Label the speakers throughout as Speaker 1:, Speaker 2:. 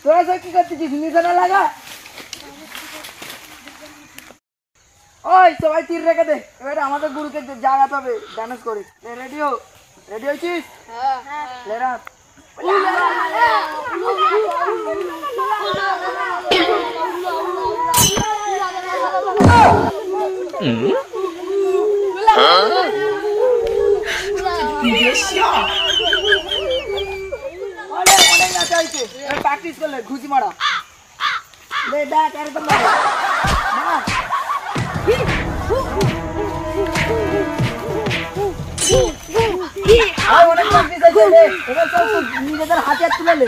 Speaker 1: তোরা সব কি করতেছিস? নিশানা লাগা। ওই সবাই তীর রেখে দে, এবারে আমাদের গুরুকে জাগাতে হবে ডান্স করে। রেডি হো? রেডি হয়েছিস? হ্যাঁ। লেরাত প্র্যাকটিস করলে ঘুষি মারা লে দেখ একদম অনেক প্র্যাকটিস আছে এবার সব নিজেদের হাতে তুলে নে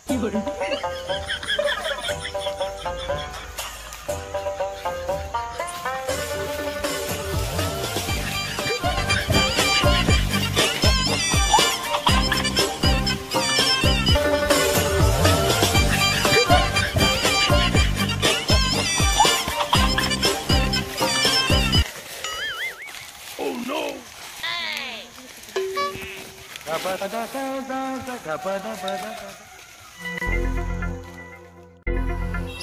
Speaker 1: কি বলি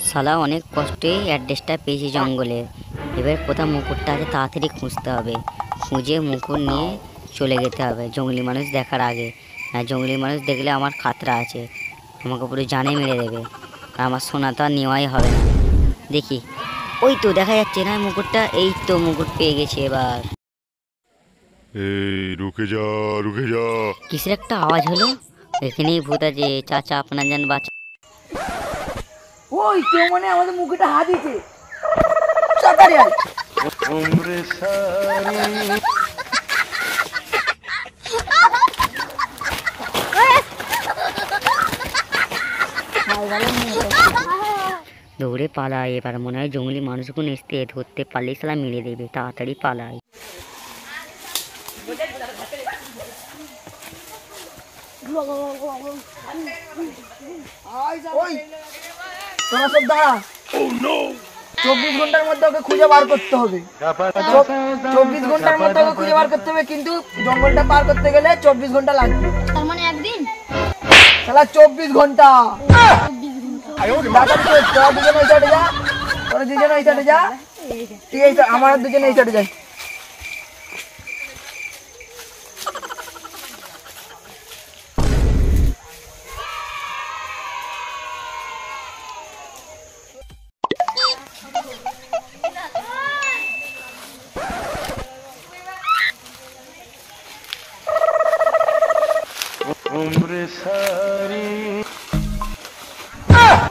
Speaker 2: শালা অনেক কষ্টে অ্যাড্রেসটা পেয়েছি জঙ্গলে। এবার কোথাও মুকুটটা আছে তাড়াতাড়ি খুঁজতে হবে, খুঁজে মুকুট নিয়ে চলে যেতে হবে জঙ্গলি মানুষ দেখার আগে। আর জঙ্গলি মানুষ দেখলে আমার খাতরা আছে, আমাকে পুরো জানে মেরে দেবে, আর আমার সোনা তো আর নেওয়াই হবে না। দেখি ওই তো দেখা যাচ্ছে না মুকুটটা, এই তো মুকুট পেয়ে গেছে। এবার
Speaker 3: এই রুকে যা রুকে যা,
Speaker 2: কিসের একটা আওয়াজ হলো, এখানেই ভূত আছে। চাচা আপনার যান বাঁচা।
Speaker 1: ওই কেউ মনে আমাদের মুখটা হাত দিচ্ছে, তাড়াতাড়ি আয়।
Speaker 2: দৌড়ে পালাই, এবার মনে হয় জঙ্গলি মানুষগুলো এসতে ধরতে পারলেই শালা মেরে দেবে, তাড়াতাড়ি পালাই।
Speaker 1: ওই তোরা সব দাঁড়া, 24 ঘন্টার মধ্যে ওকে খুঁজে বার করতে হবে। 24 ঘন্টার মধ্যে ওকে খুঁজে বার করতে হবে, কিন্তু জঙ্গলটা পার করতে গেলে 24 ঘন্টা লাগবে।
Speaker 4: তার মানে একদিন
Speaker 1: শালা 24 ঘন্টা। তোরা দুজন ওই সাইডে যা, তোরা দুজন ওই সাইডে যা, ঠিক আছে? আমার দুজন এই সাইডে যাই।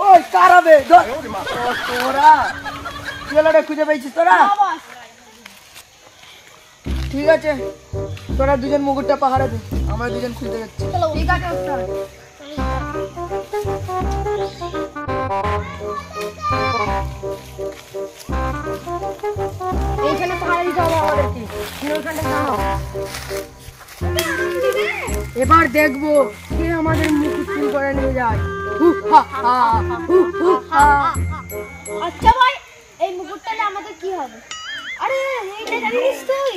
Speaker 1: ওই কারাবে তোরা ছেলেটা খুঁজে পেয়েছিস তোরা? ঠিক আছে, তোরা দুজন মুকুটটা পাহাড়ে দে, আমরা দুজন খুঁজতে যাচ্ছি।
Speaker 4: ঠিক আছে ওস্তাদ। এইখানে পাহাড়ে দিতে হবে আমাদেরকে, ওইখানটা দাঁড়াও। এবার দেখবো কে আমাদের মুকুট চুরি করে নিয়ে যায়। আচ্ছা ভাই, এই মুকুটটা আমাদের কি হবে? আরে এইটা জানিস তুই?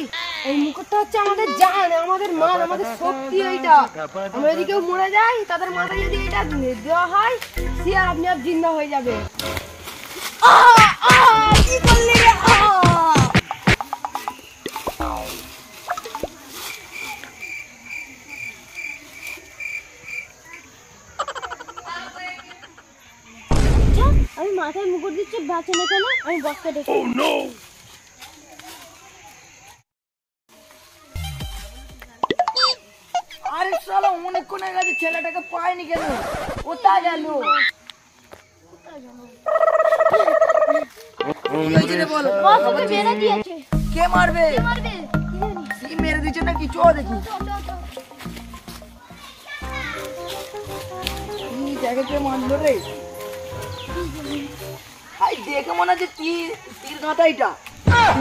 Speaker 4: এই মুকুটটা হচ্ছে আমাদের জান, আমাদের মান, আমাদের শক্তি। এইটা আমরা যদি কেউ মরে যায় তাদের মাথায় যদি এটা দেওয়া হয়, সে আপনি আর জিন্দা হয়ে যাবে। কি করলি রে? আমি মাথায় মুকুট দিচ্ছি, বাঁচে না কেন? আমি বক্সটা দেখি।
Speaker 1: আরে শালা অনেকক্ষণ হয়ে গেছে, ছেলেটাকে পাইনি কেন? কোথায় গেল? কে মারবে? কি মেরে দিচ্ছে না কিছু? দেখি কে মারলো রে? ভাই দেখে মনে হচ্ছে তীর কাঁটা এটা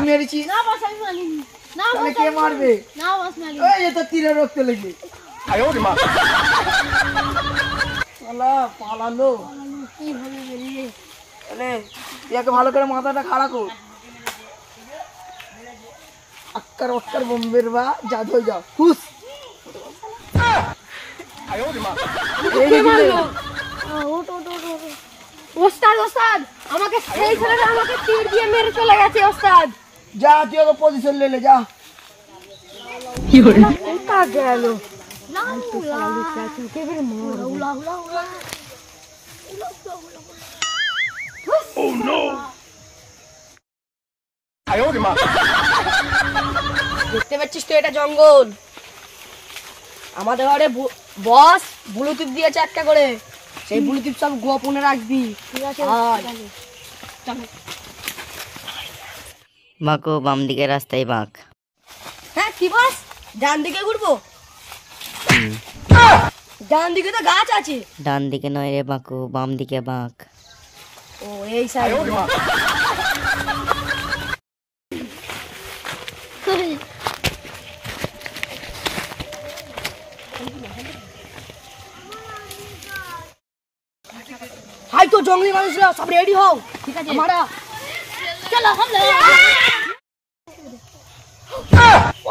Speaker 1: মেরেছিস।
Speaker 4: না বস, আমি মারিনি। না
Speaker 1: তাহলে কে মারবে?
Speaker 4: না বস, মারিনি।
Speaker 1: এই তো তীরের রক্ত লেগে শালা পালালো।
Speaker 4: কি হবে বলিয়ে?
Speaker 1: তাহলে ইয়াকে ভালো করে মাথাটা খাড়া কর। আক্কার অক্কার বোম্বের বা জাদু যা হুস
Speaker 4: ওস্তাদ ওস্তাদ আমাকে সেই ছেলেটা আমাকে তীর দিয়ে মেরে চলে গেছে ওস্তাদ।
Speaker 1: যা তুই ওকে পজিশন লে যা।
Speaker 4: কোথা গেল দেখতে পাচ্ছিস তো এটা জঙ্গল। আমাদের ঘরে বস ব্লুটুথ দিয়েছে একটা করে, সেই ব্লুটুথ সব গোপনে রাখবি। ঠিক আছে
Speaker 2: বাঁকো, বাম দিকে রাস্তায় বাঁক।
Speaker 4: হ্যাঁ কি বস, ডান দিকে ঘুরবো? ডান দিকে তো গাছ আছে।
Speaker 2: ডান দিকে নয় রে বাঁকো, বাম দিকে বাঁক।
Speaker 4: ও এই সাইড। হাই তো জঙ্গলি মানুষরা সব রেডি হও। ঠিক আছে মারা চলো হামলা।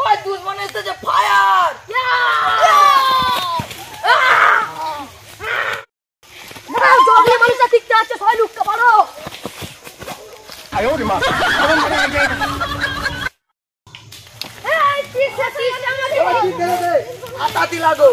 Speaker 1: ওই দুশ্মন এসেছে, ফায়ার।
Speaker 4: জঙ্গলি মানুষরা ঠিক আছে, সবাই লুকতে পারো।
Speaker 1: আতাতি লাগো।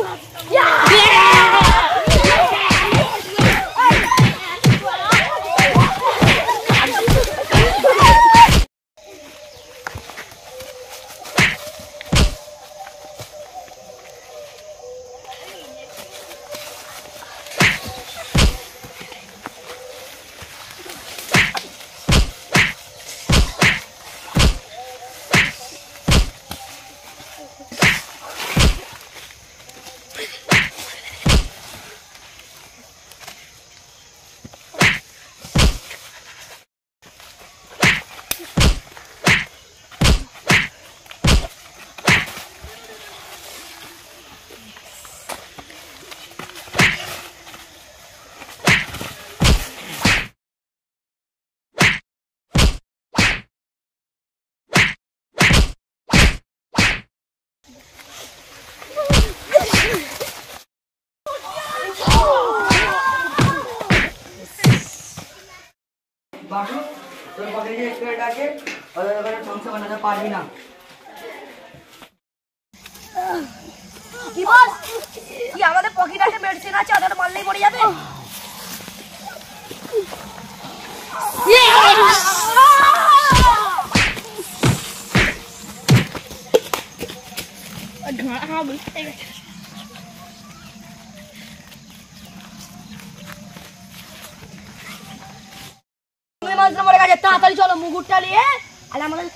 Speaker 1: বাসু তোর পকেটে যে স্প্রেটা আছে ওদের ওখানে মাংস বানাতে পারবি না।
Speaker 4: কি বস, কি আমাদের পকেটে মেডিসিন আছে, ওটা মারলেই মরে যাবে? মরে গেছে, তাড়াতাড়ি চলো মুগুরটা নিয়ে। আর আমাদের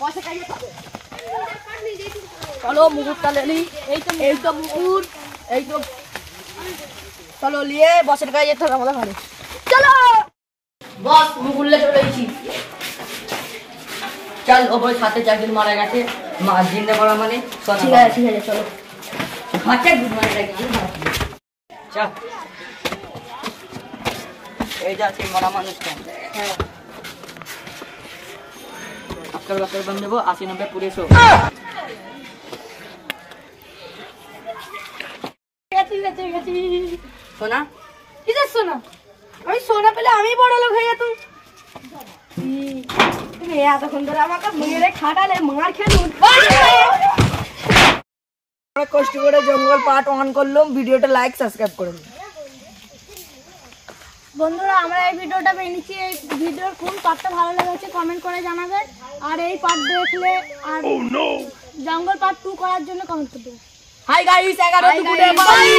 Speaker 4: বসে খাইয়ে খাবো। চলো মুগুরটা লেলি। এই তো মুগুর, এই তো চলো নিয়ে বসের গায়ে যেতে হবে আমাদের ঘরে। চলো বস, মুগুর লে চলে এসেছি।
Speaker 1: চল ওপরে সাথে চারজন মারা গেছে, জিন্দা করা মানে
Speaker 4: ঠিক আছে ঠিক আছে চলো।
Speaker 1: হাতে গুড মারা গেছে। চল এই যা সেই মরা মানুষটা।
Speaker 4: হ্যাঁ
Speaker 1: আজকাল বাচ্চার বান দেবো 80-90 পুরে শো। সোনা
Speaker 4: কিসের সোনা? আমি সোনা পেলে আমি বড় লোক হয়ে যেতাম। তুমি এতক্ষণ ধরে আমাকে মেরে খাটালে, মার খেলে
Speaker 1: অনেক কষ্ট করে জঙ্গল পার্ট 1 করলাম। ভিডিওটা লাইক সাবস্ক্রাইব করুন
Speaker 4: বন্ধুরা। আমরা এই ভিডিওটা বানিয়েছি, এই ভিডিওর কোন পার্টটা ভালো লেগেছে কমেন্ট করে জানাবেন। আর এই পার্ট দেখলে আর জঙ্গল পার্ট 2 করার জন্য কমেন্ট করবেন।
Speaker 1: Hi guys, 11
Speaker 4: by.